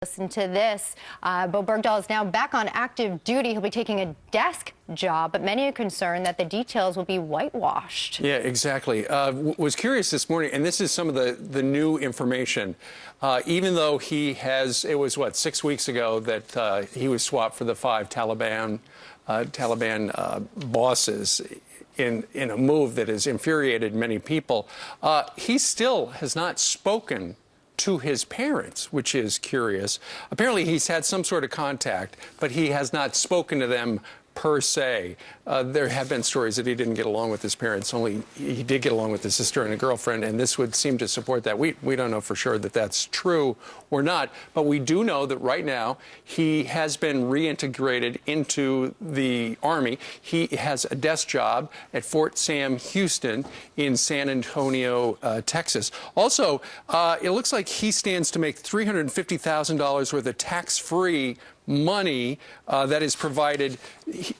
Listen to this. Bo Bergdahl is now back on active duty. He'll be taking a desk job, but many are concerned that the details will be whitewashed. Yeah, exactly. Was curious this morning, and this is some of the new information. Even though it was, 6 weeks ago that he was swapped for the 5 Taliban bosses in a move that has infuriated many people, he still has not spoken to his parents, which is curious. Apparently he's had some sort of contact, but he has not spoken to them per se. There have been stories that he didn't get along with his parents, only he did get along with his sister and a girlfriend, and this would seem to support that. We don't know for sure that that's true or not, but we do know that right now he has been reintegrated into the Army. He has a desk job at Fort Sam Houston in San Antonio, Texas. Also, it looks like he stands to make $350,000 worth of tax-free money that is provided.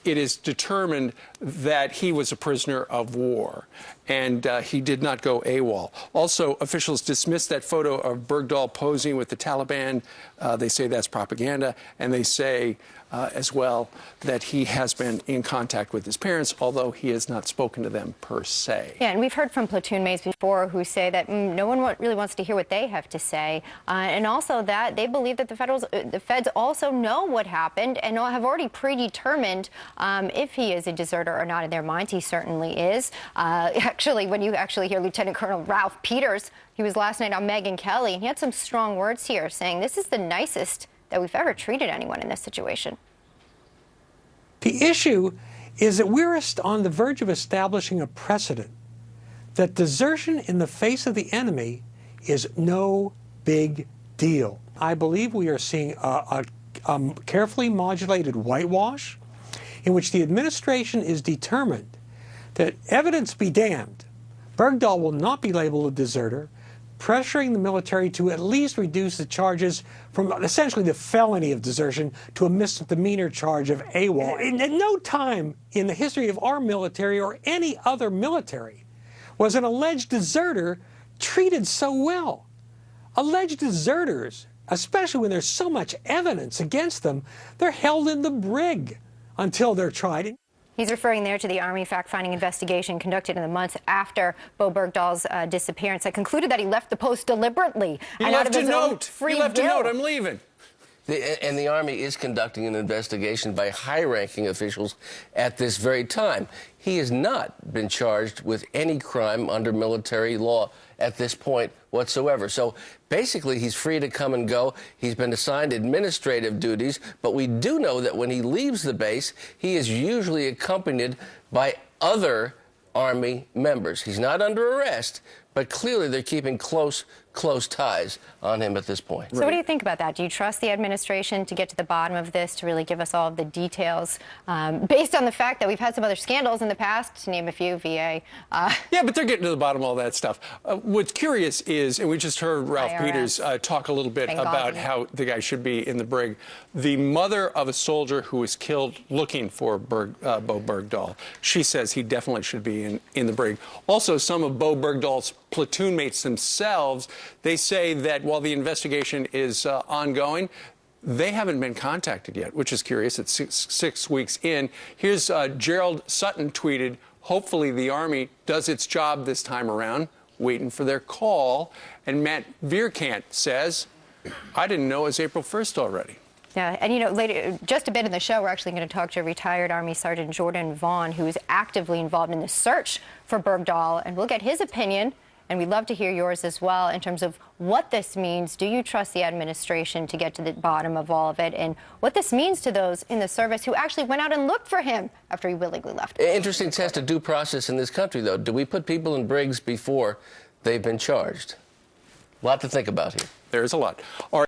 It is determined that he was a prisoner of war, and he did not go AWOL. Also, officials dismissed that photo of Bergdahl posing with the Taliban. They say that's propaganda, and they say as well that he has been in contact with his parents, although he has not spoken to them per se. Yeah, and we've heard from platoon mates before who say that no one really wants to hear what they have to say, and also that they believe that the feds also know what happened and have already predetermined if he is a deserter or not in their minds. He certainly is. Actually, when you hear Lieutenant Colonel Ralph Peters, he was last night on Megyn Kelly, and he had some strong words here saying this is the nicest that we've ever treated anyone in this situation. The issue is that we're on the verge of establishing a precedent that desertion in the face of the enemy is no big deal. I believe we are seeing a carefully modulated whitewash in which the administration is determined that evidence be damned. Bergdahl will not be labeled a deserter, pressuring the military to at least reduce the charges from essentially the felony of desertion to a misdemeanor charge of AWOL. At no time in the history of our military or any other military was an alleged deserter treated so well. Alleged deserters, especially when there's so much evidence against them, they're held in the brig until they're tried. He's referring there to the Army fact-finding investigation conducted in the months after Bo Bergdahl's disappearance that concluded that he left the post deliberately. He left a note. He left a note. I'm leaving. And the Army is conducting an investigation by high-ranking officials at this very time. He has not been charged with any crime under military law at this point whatsoever. So basically, he's free to come and go. He's been assigned administrative duties, but we do know that when he leaves the base, he is usually accompanied by other Army members. He's not under arrest, but clearly they're keeping close ties on him at this point. So what do you think about that? Do you trust the administration to get to the bottom of this, to really give us all of the details, based on the fact that we've had some other scandals in the past, to name a few, VA? Yeah, but they're getting to the bottom of all that stuff. What's curious is, and we just heard Ralph Peters talk a little bit about how the guy should be in the brig. The mother of a soldier who was killed looking for Bo Bergdahl, she says he definitely should be in the brig. Also, some of Bo Bergdahl's platoon mates themselves, they say that while the investigation is ongoing, they haven't been contacted yet, which is curious. It's six weeks in. Here's Gerald Sutton tweeted, hopefully the Army does its job this time around, waiting for their call. And Matt Vierkant says, I didn't know it was April 1st already. Yeah, and later, just a bit in the show, we're actually going to talk to retired Army Sergeant Jordan Vaughn, who is actively involved in the search for Bergdahl, and we'll get his opinion, and we'd love to hear yours as well in terms of what this means. Do you trust the administration to get to the bottom of all of it, and what this means to those in the service who actually went out and looked for him after he willingly left? Interesting test of due process in this country, though. Do we put people in brigs before they've been charged? A lot to think about here. There's a lot. All right.